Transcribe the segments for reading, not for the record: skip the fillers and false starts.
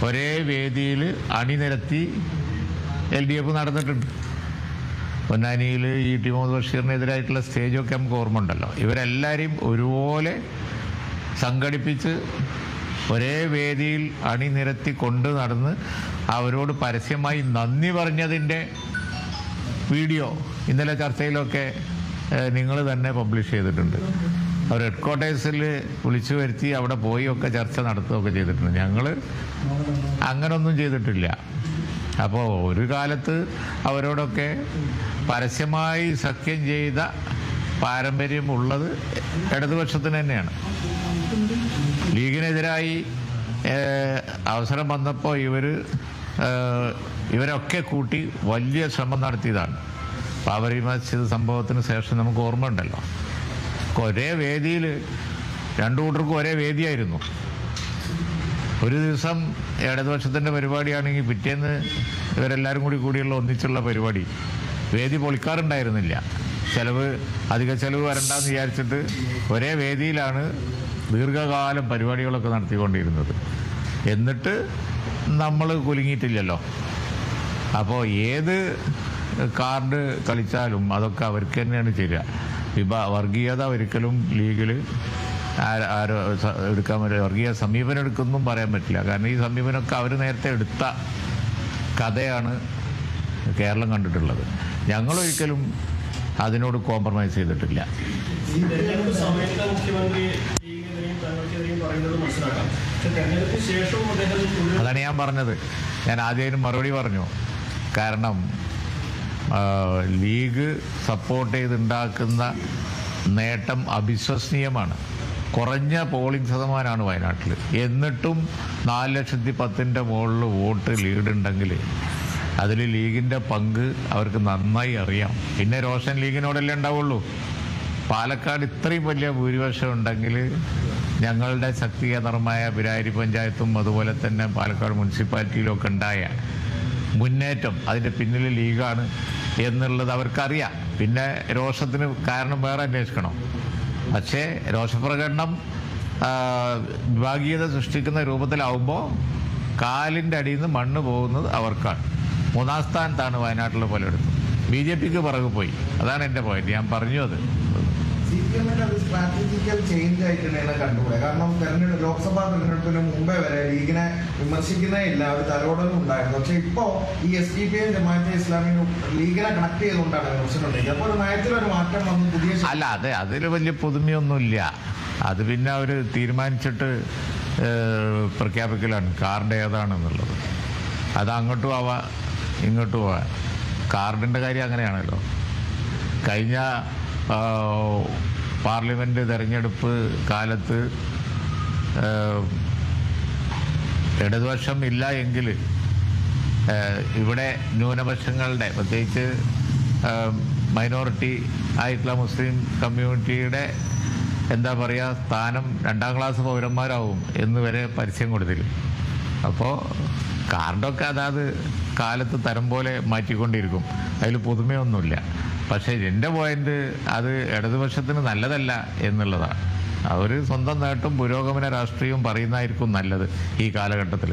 ഒരേ വേദിയിൽ അണിനിരത്തി LDF നടന്നിട്ടുണ്ട്. പൊന്നാനിയിൽ ET മുഹമ്മദ് ബഷീറിനെതിരായിട്ടുള്ള സ്റ്റേജൊക്കെ നമുക്ക് ഓർമ്മ ഉണ്ടല്ലോ. ഇവരെല്ലാവരെയും ഒരുപോലെ സംഘടിപ്പിച്ച് ഒരേ വേദിയിൽ അണിനിരത്തി കൊണ്ട് നടന്ന് അവരോട് പരസ്യമായി നന്ദി പറഞ്ഞതിൻ്റെ വീഡിയോ ഇന്നലെ ചർച്ചയിലൊക്കെ നിങ്ങൾ തന്നെ പബ്ലിഷ് ചെയ്തിട്ടുണ്ട്. അവർ ഹെഡ്ക്വാർട്ടേഴ്സിൽ വിളിച്ചു വരുത്തി അവിടെ പോയി ഒക്കെ ചർച്ച നടത്തുകയൊക്കെ ചെയ്തിട്ടുണ്ട്. ഞങ്ങൾ അങ്ങനൊന്നും ചെയ്തിട്ടില്ല. അപ്പോൾ ഒരു കാലത്ത് അവരോടൊക്കെ പരസ്യമായി സഖ്യം ചെയ്ത പാരമ്പര്യമുള്ളത് ഇടതുപക്ഷത്തിന് തന്നെയാണ്. ലീഗിനെതിരായി അവസരം വന്നപ്പോൾ ഇവരൊക്കെ കൂട്ടി വലിയ ശ്രമം നടത്തിയതാണ്. ബാബറി മസ്ജിദ് സംഭവത്തിന് ശേഷം നമുക്ക് ഓർമ്മ ഉണ്ടല്ലോ, ഒരേ വേദിയിൽ രണ്ടു കൂട്ടർക്കും ഒരേ വേദിയായിരുന്നു. ഒരു ദിവസം ഇടതുപക്ഷത്തിൻ്റെ പരിപാടിയാണെങ്കിൽ പിറ്റേന്ന് ഇവരെല്ലാവരും കൂടിയുള്ള ഒന്നിച്ചുള്ള പരിപാടി വേദി പൊളിക്കാറുണ്ടായിരുന്നില്ല. അധിക ചെലവ് വരണ്ടെന്ന് വിചാരിച്ചിട്ട് ഒരേ വേദിയിലാണ് ദീർഘകാലം പരിപാടികളൊക്കെ നടത്തിക്കൊണ്ടിരുന്നത്. എന്നിട്ട് നമ്മൾ കുലുങ്ങിയിട്ടില്ലല്ലോ. അപ്പോൾ ഏത് കാർഡ് കളിച്ചാലും അതൊക്കെ അവർക്ക് തന്നെയാണ് ചെയ്യുക. വർഗീയത ഒരിക്കലും ലീഗിൽ എടുക്കാൻ പറ്റില്ല. വർഗീയ സമീപനം എടുക്കുമെന്നും പറയാൻ പറ്റില്ല. കാരണം ഈ സമീപനമൊക്കെ അവർ നേരത്തെ എടുത്ത കഥയാണ് കേരളം കണ്ടിട്ടുള്ളത്. ഞങ്ങളൊരിക്കലും അതിനോട് കോംപ്രമൈസ് ചെയ്തിട്ടില്ല. അതാണ് ഞാൻ പറഞ്ഞത്. ഞാൻ ആദ്യം മറുപടി പറഞ്ഞു. കാരണം ലീഗ് സപ്പോർട്ട് ചെയ്തുണ്ടാക്കുന്ന നേട്ടം അവിശ്വസനീയമാണ്. കുറഞ്ഞ പോളിംഗ് ശതമാനമാണ് വയനാട്ടിൽ. എന്നിട്ടും 4,10,000 മുകളിൽ വോട്ട് ലീഡുണ്ടെങ്കിൽ അതിൽ ലീഗിൻ്റെ പങ്ക് അവർക്ക് നന്നായി അറിയാം. പിന്നെ റോഷൻ ലീഗിനോടല്ലേ ഉണ്ടാവുള്ളൂ. പാലക്കാട് ഇത്രയും വലിയ ഭൂരിപക്ഷം ഉണ്ടെങ്കിൽ ഞങ്ങളുടെ ശക്തികേന്ദ്രമായ പിരാരി പഞ്ചായത്തും അതുപോലെ തന്നെ പാലക്കാട് മുനിസിപ്പാലിറ്റിയിലൊക്കെ ഉണ്ടായ മുന്നേറ്റം അതിൻ്റെ പിന്നിൽ ലീഗാണ് എന്നുള്ളത് അവർക്കറിയാം. പിന്നെ രോഷത്തിന് കാരണം വേറെ അന്വേഷിക്കണം. പക്ഷേ രോഷപ്രകടനം വിഭാഗീയത സൃഷ്ടിക്കുന്ന രൂപത്തിലാവുമ്പോൾ കാലിൻ്റെ അടിയിൽ നിന്ന് മണ്ണ് പോകുന്നത് അവർക്കാണ്. 3-ാം സ്ഥാനത്താണ് വയനാട്ടിലെ പലയിടത്തും. BJPക്ക് പിറകു പോയി. അതാണ് എൻ്റെ പോയിന്റ്. ഞാൻ പറഞ്ഞു അത് CPM-ന്റെ ഒരു സ്ട്രാറ്റജിക്കൽ ചേഞ്ച് ആയിട്ട് തന്നെ കണ്ടുകൂടെ? കാരണം ലോക്സഭാ തെരഞ്ഞെടുപ്പിന് മുമ്പേ വരെ ലീഗിനെ വിമർശിക്കുന്നേ ഇല്ല, ഒരു തലോടലും ഉണ്ടായിരുന്നു. പക്ഷെ ഇപ്പോ ഈ SDPI ജമാഅത്തെ ഇസ്ലാമിന് ലീഗിനെ കണക്ട് ചെയ്തുകൊണ്ടാണ് വിമർശനം ഉണ്ടായത്. അപ്പോൾ ഒരു നയത്തിലൊരു മാറ്റം വന്നു. പുതിയ അതെ, അതിൽ വലിയ പുതുമയൊന്നുമില്ല. അത് പിന്നെ അവർ തീരുമാനിച്ചിട്ട് പ്രഖ്യാപിക്കലാണ് കാർഡ് ഏതാണെന്നുള്ളത്. അത് അങ്ങോട്ടും ആവാം ഇങ്ങോട്ടും ആവാം. കാർഡിൻ്റെ കാര്യം അങ്ങനെയാണല്ലോ. കഴിഞ്ഞ പാർലമെൻറ്റ് തെരഞ്ഞെടുപ്പ് കാലത്ത് ഇടതുപക്ഷം ഇല്ല എങ്കിൽ ഇവിടെ ന്യൂനപക്ഷങ്ങളുടെ, പ്രത്യേകിച്ച് മൈനോറിറ്റി ആയിട്ടുള്ള മുസ്ലിം കമ്മ്യൂണിറ്റിയുടെ എന്താ പറയുക സ്ഥാനം 2ാം ക്ലാസ് പൗരന്മാരാവും എന്ന് വരെ പരസ്യം കൊടുത്തില്ല. അപ്പോൾ കാർഡൊക്കെ അതാത് കാലത്ത് തരം പോലെ മാറ്റിക്കൊണ്ടിരിക്കും. അതിൽ പുതുമയൊന്നുമില്ല. പക്ഷേ എൻ്റെ പോയിന്റ് അത് ഇടതുപക്ഷത്തിന് നല്ലതല്ല എന്നുള്ളതാണ്. അവർ സ്വന്തം നേട്ടം പുരോഗമന രാഷ്ട്രീയവും പറയുന്നതായിരിക്കും നല്ലത് ഈ കാലഘട്ടത്തിൽ.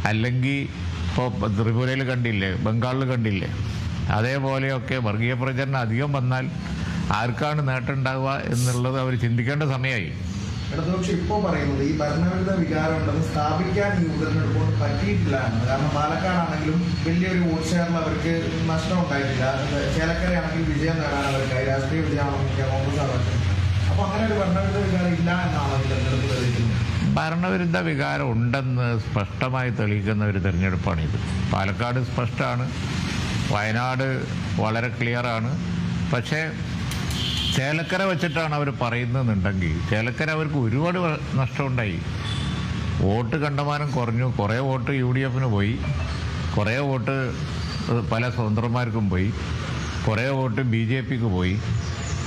അല്ലെങ്കിൽ ഇപ്പോൾ ത്രിപുരയിൽ കണ്ടില്ലേ, ബംഗാളിൽ കണ്ടില്ലേ, അതേപോലെയൊക്കെ വർഗീയ പ്രചരണം അധികം വന്നാൽ ആർക്കാണ് നേട്ടം ഉണ്ടാവുക എന്നുള്ളത് അവർ ചിന്തിക്കേണ്ട സമയമായി. ഇടതുപക്ഷം ഇപ്പോൾ പറയുന്നത് ഈ ഭരണവിരുദ്ധ വികാരം ഉണ്ടെന്ന് സ്ഥാപിക്കാൻ ഈ ഉപതെരഞ്ഞെടുപ്പ് കൊണ്ട് പറ്റിയിട്ടില്ല എന്ന്. കാരണം പാലക്കാടാണെങ്കിലും വലിയൊരു വോട്ട് ഷെയറിൽ അവർക്ക് നഷ്ടം ഉണ്ടായിട്ടില്ല. ചേലക്കരയാണെങ്കിൽ വിജയം നേടാൻ അവർക്കായി, രാഷ്ട്രീയ വിജയമാണെങ്കിൽ കോൺഗ്രസ് അവർക്ക്. അപ്പോൾ അങ്ങനെ ഒരു ഭരണവിരുദ്ധ വികാരം ഇല്ല എന്നാണ് ഈ തെരഞ്ഞെടുപ്പ് തെളിയിക്കുന്നത്. ഭരണവിരുദ്ധ വികാരം ഉണ്ടെന്ന് സ്പഷ്ടമായി തെളിയിക്കുന്ന ഒരു തെരഞ്ഞെടുപ്പാണിത്. പാലക്കാട് സ്പഷ്ടമാണ്, വയനാട് വളരെ ക്ലിയറാണ്. പക്ഷേ ചേലക്കര വെച്ചിട്ടാണ് അവർ പറയുന്നതെന്നുണ്ടെങ്കിൽ ചേലക്കര അവർക്ക് ഒരുപാട് നഷ്ടമുണ്ടായി. വോട്ട് കണ്ടമാനം കുറഞ്ഞു. കുറേ വോട്ട് UDFന് പോയി, കുറേ വോട്ട് പല സ്വതന്ത്രന്മാർക്കും പോയി, കുറേ വോട്ട് BJPക്ക് പോയി.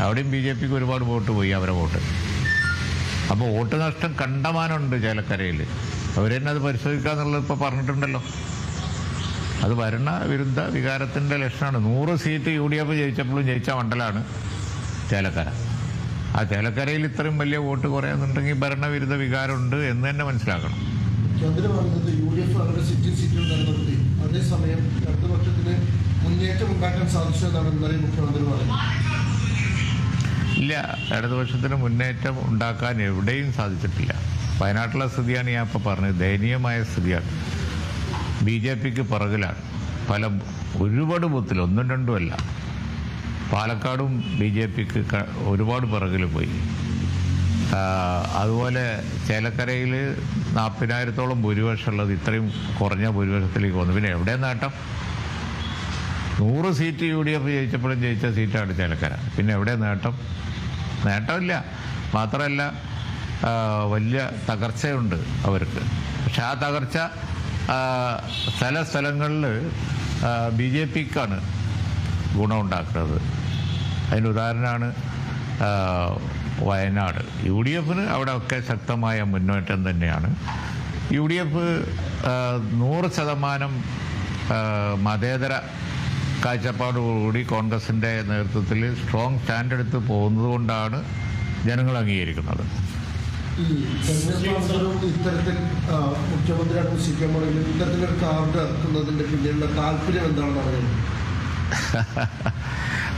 അവിടെയും BJPക്ക് ഒരുപാട് വോട്ട് പോയി, അവരെ വോട്ട്. അപ്പോൾ വോട്ട് നഷ്ടം കണ്ടമാനമുണ്ട് ചേലക്കരയിൽ. അവർ തന്നെ അത് പരിശോധിക്കുക എന്നുള്ളത് ഇപ്പോൾ പറഞ്ഞിട്ടുണ്ടല്ലോ. അത് ഭരണവിരുദ്ധ വികാരത്തിൻ്റെ ലക്ഷണമാണ്. 100 സീറ്റ് UDF ജയിച്ചപ്പോഴും ജയിച്ച മണ്ഡലമാണ് ചേലക്കര. ആ ചേലക്കരയിൽ ഇത്രയും വലിയ വോട്ട് കുറയാന്നുണ്ടെങ്കിൽ ഭരണവിരുദ്ധ വികാരമുണ്ട് എന്ന് തന്നെ മനസ്സിലാക്കണം. ചന്ദ്രൻ പറഞ്ഞത് UDF സമയം ഇടതുപക്ഷത്തിന് മുന്നേറ്റം ഉണ്ടാക്കാൻ സാധിച്ചതെന്നാണ് ഇന്നലെ മുഖ്യമന്ത്രി പറഞ്ഞത്. ഇല്ല, ഇടതുപക്ഷത്തിന് മുന്നേറ്റം ഉണ്ടാക്കാൻ എവിടെയും സാധിച്ചിട്ടില്ല. വയനാട്ടിലെ സ്ഥിതിയാണ് ഞാൻ ഇപ്പോൾ പറഞ്ഞത്. ദയനീയമായ സ്ഥിതിയാണ്. BJPക്ക് പിറകിലാണ്. ഒരുപാട് ബൂത്തിൽ, ഒന്നും രണ്ടുമല്ല. പാലക്കാടും BJPക്ക് ഒരുപാട് പിറകിൽ പോയി. അതുപോലെ ചേലക്കരയിൽ 40,000-ഓളം ഭൂരിപക്ഷമുള്ളത് ഇത്രയും കുറഞ്ഞ ഭൂരിപക്ഷത്തിലേക്ക് വന്നു. പിന്നെ എവിടെ നേട്ടം? 100 സീറ്റ് UDF ജയിച്ചപ്പോഴും ജയിച്ച സീറ്റാണ് ചേലക്കര. പിന്നെ എവിടെ നേട്ടമില്ല. മാത്രമല്ല വലിയ തകർച്ചയുണ്ട് അവർക്ക്. പക്ഷെ ആ തകർച്ച സ്ഥലങ്ങളിൽ BJPക്കാണ് ഗുണമുണ്ടാക്കുന്നത്. അതിന് ഉദാഹരണമാണ് വയനാട്. UDFന് അവിടെ ഒക്കെ ശക്തമായ മുന്നേറ്റം തന്നെയാണ്. UDF 100% മതേതര കാഴ്ചപ്പാടോടുകൂടി കോൺഗ്രസിൻ്റെ നേതൃത്വത്തിൽ സ്ട്രോങ് സ്റ്റാൻഡ് എടുത്ത് പോകുന്നത് കൊണ്ടാണ് ജനങ്ങൾ അംഗീകരിക്കുന്നത്. ഈ തെരഞ്ഞെടുപ്പ് ഇത്തരത്തിൽ മുഖ്യമന്ത്രിയാണ് സിപിഎമ്മാണെങ്കിലും ഇത്തരത്തിലൊരു കാർഡ് ഇറക്കുന്നതിൻ്റെ പിന്നിലുള്ള താല്പര്യം എന്താണെന്ന് പറയുന്നത്?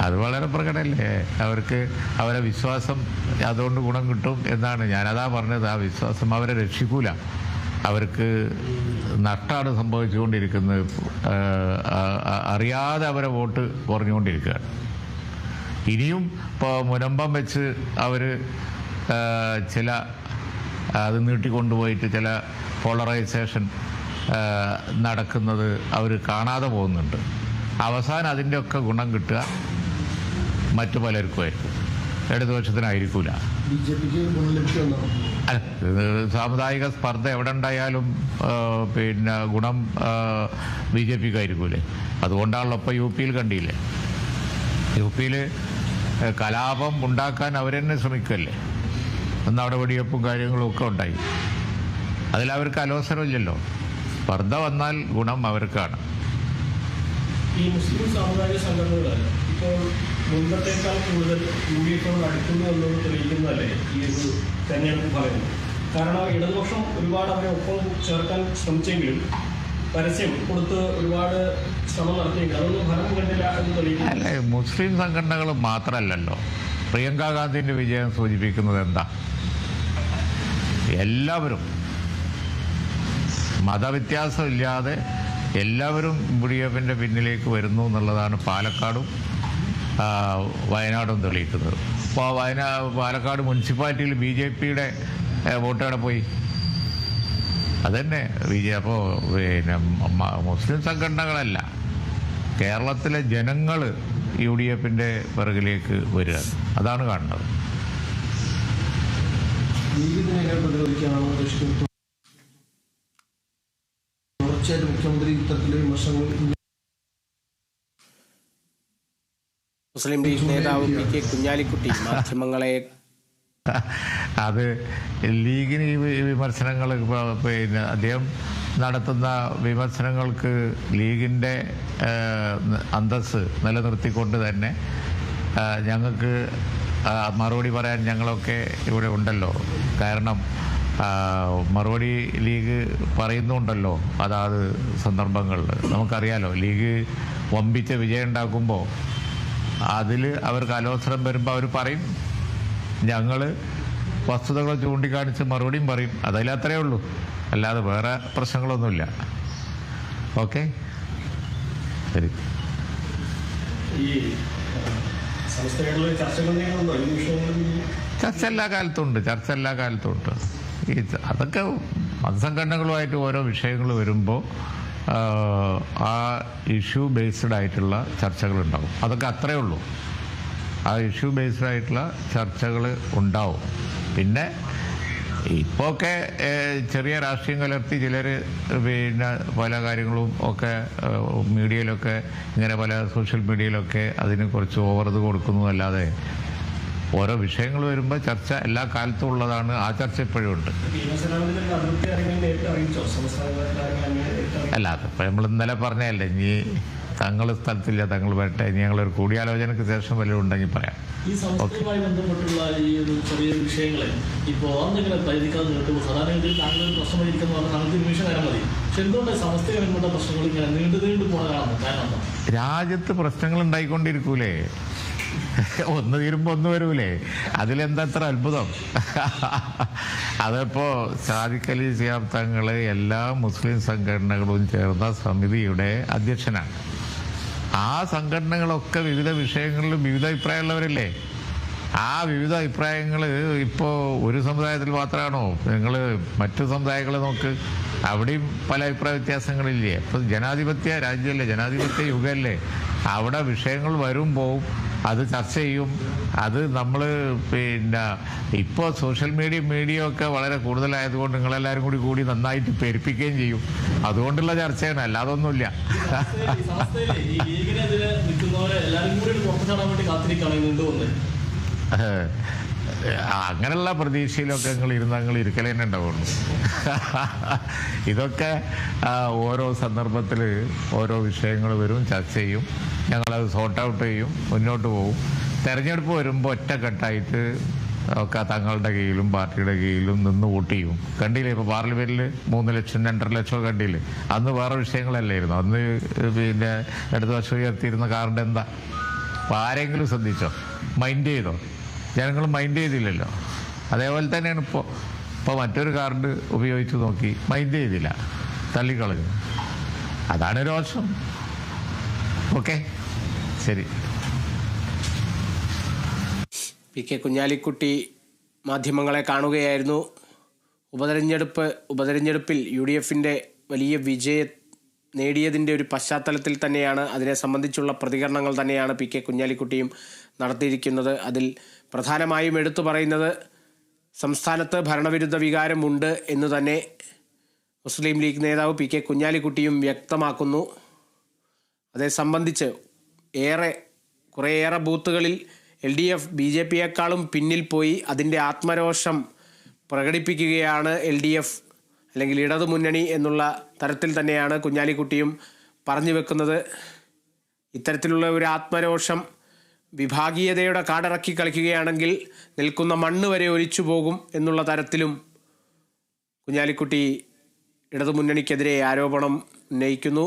അത് വളരെ പ്രകടമല്ലേ. അവരെ വിശ്വാസം അതുകൊണ്ട് ഗുണം കിട്ടും എന്നാണ് ഞാനതാ പറഞ്ഞത്. ആ വിശ്വാസം അവരെ രക്ഷിക്കൂല. അവർക്ക് നഷ്ടമാണ് സംഭവിച്ചുകൊണ്ടിരിക്കുന്നത്. അറിയാതെ അവരെ വോട്ട് കുറഞ്ഞുകൊണ്ടിരിക്കുകയാണ്. ഇനിയും ഇപ്പോൾ മുനമ്പം വെച്ച് അവർ അത് നീട്ടിക്കൊണ്ടുപോയിട്ട് ചില പോളറൈസേഷൻ നടക്കുന്നത് അവർ കാണാതെ പോകുന്നുണ്ട്. അവസാനം അതിൻ്റെയൊക്കെ ഗുണം കിട്ടുക മറ്റു പലർക്കുമായിരിക്കും, ഇടതുപക്ഷത്തിനായിരിക്കൂല. സാമുദായിക സ്പർദ്ധ എവിടെ ഉണ്ടായാലും പിന്നെ ഗുണം BJPക്കായിരിക്കൂലേ. അതുകൊണ്ടാണല്ലോ ഇപ്പോൾ UP-യിൽ കണ്ടില്ലേ. UP-യിൽ കലാപം ഉണ്ടാക്കാൻ അവരെന്നെ ശ്രമിക്കല്ലേ. അന്ന് അവിടെ വെടിവെപ്പും കാര്യങ്ങളും ഒക്കെ ഉണ്ടായി. അതിലവർക്ക് അലോസരമില്ലല്ലോ. സ്പർദ്ധ വന്നാൽ ഗുണം അവർക്കാണ്. ഈ മുസ്ലിം സാമുദായിക സംഘടനകൾ ഇപ്പോൾ മുൻപത്തേക്കാൾ കൂടുതൽ UDF-നോട് അടുക്കുന്നു എന്നത് തെളിയിക്കുന്നതല്ലേ ഈ ഒരു തെരഞ്ഞെടുപ്പ് പറയുന്നത്? കാരണം ഇടതുപക്ഷം ഒരുപാട് അവരെ ഒപ്പം ചേർക്കാൻ ശ്രമിച്ചെങ്കിലും പരസ്യം കൊടുത്ത് ഒരുപാട് ശ്രമം നടത്തിയെങ്കിലും അതൊന്നും ഫലം കണ്ടില്ല എന്ന് തെളിയിക്കുന്നു. അല്ലേ, മുസ്ലിം സംഘടനകൾ മാത്രമല്ലല്ലോ. പ്രിയങ്ക ഗാന്ധിൻ്റെ വിജയം സൂചിപ്പിക്കുന്നത് എന്താ? എല്ലാവരും മതവ്യത്യാസമില്ലാതെ എല്ലാവരും UDF-ന്റെ പിന്നിലേക്ക് വരുന്നു എന്നുള്ളതാണ് പാലക്കാടും വയനാടും തെളിയിക്കുന്നത്. ഇപ്പോൾ പാലക്കാട് മുനിസിപ്പാലിറ്റിയിൽ BJP-യുടെ വോട്ടവിടെ പോയി. അതന്നെ അപ്പോൾ പിന്നെ മുസ്ലിം സംഘടനകളല്ല, കേരളത്തിലെ ജനങ്ങൾ UDF-ന്റെ പിറകിലേക്ക് വരിക. അതാണ് കാണുന്നത്. മുഖ്യമന്ത്രി ഇത്തരത്തിലെ വിമർശനങ്ങൾ മുസ്ലിം ലീഗ് നേതാവ് PK കുഞ്ഞാലിക്കുട്ടി മാധ്യമങ്ങളെ അത് ലീഗിന് ഈ വിമർശനങ്ങൾ പിന്നെ അദ്ദേഹം നടത്തുന്ന വിമർശനങ്ങൾക്ക് ലീഗിൻ്റെ അന്തസ്സ് നിലനിർത്തിക്കൊണ്ട് തന്നെ ഞങ്ങൾക്ക് മറുപടി പറയാൻ ഞങ്ങളൊക്കെ ഇവിടെ ഉണ്ടല്ലോ. കാരണം മറുപടി ലീഗ് പറയുന്നുണ്ടല്ലോ അതാത് സന്ദർഭങ്ങളിൽ. നമുക്കറിയാലോ, ലീഗ് വമ്പിച്ച വിജയം ഉണ്ടാക്കുമ്പോൾ അതിൽ അവർക്ക് അലോസരം വരുമ്പോൾ അവർ പറയും. ഞങ്ങൾ വസ്തുതകൾ ചൂണ്ടിക്കാണിച്ച് മറുപടിയും പറയും. അതിലത്രേ ഉള്ളൂ, അല്ലാതെ വേറെ പ്രശ്നങ്ങളൊന്നുമില്ല. ഓക്കെ, ശരി. ചർച്ച എല്ലാ കാലത്തുണ്ട്. അതൊക്കെ മതസംഘടനകളുമായിട്ട് ഓരോ വിഷയങ്ങൾ വരുമ്പോൾ ആ ഇഷ്യൂ ബേസ്ഡ് ആയിട്ടുള്ള ചർച്ചകളുണ്ടാവും. അതൊക്കെ അത്രേ ഉള്ളൂ. ആ ഇഷ്യൂ ബേസ്ഡ് ആയിട്ടുള്ള ചർച്ചകൾ ഉണ്ടാവും. പിന്നെ ഇപ്പോൾ ഒക്കെ ചെറിയ രാഷ്ട്രീയം കലർത്തി ചിലർ പിന്നെ പല കാര്യങ്ങളും ഒക്കെ മീഡിയയിലൊക്കെ ഇങ്ങനെ പല സോഷ്യൽ മീഡിയയിലൊക്കെ അതിന് കുറച്ച് ഓവർ ഇത് കൊടുക്കുന്നതല്ലാതെ ഓരോ വിഷയങ്ങൾ വരുമ്പോൾ ചർച്ച എല്ലാ കാലത്തും ഉള്ളതാണ്. ആ ചർച്ച ഇപ്പോഴും ഉണ്ട്. അല്ല, അതിപ്പോൾ നമ്മൾ ഇന്നലെ പറഞ്ഞതല്ലേ, ഇനി തങ്ങൾ സ്ഥലത്തില്ല, തങ്ങൾ വരട്ടെ, ഇനി ഞങ്ങളൊരു കൂടിയാലോചനയ്ക്ക് ശേഷം വല്ലതും ഉണ്ടെങ്കിൽ പറയാം. ഈ സമസ്തയുമായി ബന്ധപ്പെട്ടുള്ള ഈ ഒരു ചെറിയ വിഷയങ്ങളെ ഇപ്പോൾ അന്നിങ്ങനെ പരിധിക്കാതെ നീട്ടുമ്പോൾ സാധാരണഗതിയിൽ താങ്കൾ പ്രശ്നമായിരിക്കുന്ന പറഞ്ഞാൽ നമുക്ക് നിമിഷം നേരം മതി. പക്ഷെ എന്തുകൊണ്ട് സമസ്തയെ ബന്ധപ്പെട്ട പ്രശ്നങ്ങൾ ഇങ്ങനെ നീണ്ടു പോകാനാണ് കാരണം? രാജ്യത്ത് പ്രശ്നങ്ങൾ ഉണ്ടായിക്കൊണ്ടിരിക്കൂലേ, ഒന്ന് തീരുമ്പോൾ ഒന്ന് വരൂലേ, അതിലെന്താ അത്ര അത്ഭുതം? അതിപ്പോ സാദിഖ് അലി ശിഹാബ് തങ്ങൾ എല്ലാ മുസ്ലിം സംഘടനകളും ചേർന്ന സമിതിയുടെ അധ്യക്ഷനാണ്. ആ സംഘടനകളൊക്കെ വിവിധ വിഷയങ്ങളിൽ വിവിധ അഭിപ്രായമുള്ളവരല്ലേ. ആ വിവിധ അഭിപ്രായങ്ങൾ ഇപ്പോൾ ഒരു സമുദായത്തിൽ മാത്രമാണോ? നിങ്ങൾ മറ്റു സമുദായങ്ങൾ നോക്ക്, അവിടെയും പല അഭിപ്രായ വ്യത്യാസങ്ങളില്ലേ. ഇപ്പം ജനാധിപത്യ രാജ്യമല്ലേ, ജനാധിപത്യ യുഗമല്ലേ, അവിടെ വിഷയങ്ങൾ വരും പോവും, അത് ചർച്ച ചെയ്യും. അത് നമ്മൾ പിന്നെ ഇപ്പോൾ സോഷ്യൽ മീഡിയ ഒക്കെ വളരെ കൂടുതലായതുകൊണ്ട് നിങ്ങളെല്ലാവരും കൂടി നന്നായിട്ട് പെരുപ്പിക്കുകയും ചെയ്യും. അതുകൊണ്ടുള്ള ചർച്ചയാണ്, അല്ലാതെ ഒന്നുമില്ല. അങ്ങനെയുള്ള പ്രതീക്ഷയിലൊക്കെ നിങ്ങൾ ഇരിക്കലേ തന്നെ ഉണ്ടാവുള്ളൂ. ഇതൊക്കെ ഓരോ സന്ദർഭത്തിൽ ഓരോ വിഷയങ്ങൾ വരും, ചർച്ച ചെയ്യും, ഞങ്ങളത് സോർട്ട് ഔട്ട് ചെയ്യും, മുന്നോട്ട് പോകും. തെരഞ്ഞെടുപ്പ് വരുമ്പോൾ ഒറ്റക്കെട്ടായിട്ട് ഒക്കെ തങ്ങളുടെ കീഴിലും പാർട്ടിയുടെ കീഴിലും നിന്ന് വോട്ട് ചെയ്യും. കണ്ടില്ലേ, ഇപ്പോൾ പാർലമെന്റിൽ 3 ലക്ഷം 2.5 ലക്ഷം കണ്ടില്ലേ. അന്ന് വേറെ വിഷയങ്ങളല്ലായിരുന്നു. അന്ന് പിന്നെ ഇടത് വശം ഉയർത്തിയിരുന്ന കാറിൻ്റെ എന്താ, അപ്പോൾ ആരെങ്കിലും ശ്രദ്ധിച്ചോ? മൈൻഡ് ചെയ്തോ? ജനങ്ങൾ മൈൻഡ് ചെയ്തില്ലല്ലോ. അതേപോലെ തന്നെയാണ് ഇപ്പോൾ മറ്റൊരു കാർഡ് ഉപയോഗിച്ച് നോക്കി, മൈൻഡ് ചെയ്തില്ല, തള്ളിക്കളഞ്ഞു. അതാണ് രോഷം. ഓക്കെ, ശരി. പി.കെ. കുഞ്ഞാലിക്കുട്ടി മാധ്യമങ്ങളെ കാണുകയായിരുന്നു. ഉപതെരഞ്ഞെടുപ്പിൽ UDFന്റെ വലിയ വിജയം നേടിയതിൻ്റെ ഒരു പശ്ചാത്തലത്തിൽ തന്നെയാണ്, അതിനെ സംബന്ധിച്ചുള്ള പ്രതികരണങ്ങൾ തന്നെയാണ് പി.കെ. കുഞ്ഞാലിക്കുട്ടിയും നടത്തിയിരിക്കുന്നത്. അതിൽ പ്രധാനമായും എടുത്തു പറയുന്നത് സംസ്ഥാനത്ത് ഭരണവിരുദ്ധ വികാരമുണ്ട് എന്ന് തന്നെ മുസ്ലിം ലീഗ് നേതാവ് പി.കെ. കുഞ്ഞാലിക്കുട്ടിയും വ്യക്തമാക്കുന്നു. അതേ സംബന്ധിച്ച് കുറേയേറെ ബൂത്തുകളിൽ LDF BJPയേക്കാളും പിന്നിൽ പോയി അതിൻ്റെ ആത്മരോഷം പ്രകടിപ്പിക്കുകയാണ് LDF അല്ലെങ്കിൽ ഇടതുമുന്നണി എന്നുള്ള തരത്തിൽ തന്നെയാണ് കുഞ്ഞാലിക്കുട്ടിയും പറഞ്ഞു വെക്കുന്നത്. ഇത്തരത്തിലുള്ള ഒരു ആത്മരോഷം വിഭാഗീയതയുടെ കാടിറക്കി കളിക്കുകയാണെങ്കിൽ നിൽക്കുന്ന മണ്ണ് വരെ ഒലിച്ചു പോകും എന്നുള്ള തരത്തിലും കുഞ്ഞാലിക്കുട്ടി ഇടതുമുന്നണിക്കെതിരെ ആരോപണം ഉന്നയിക്കുന്നു.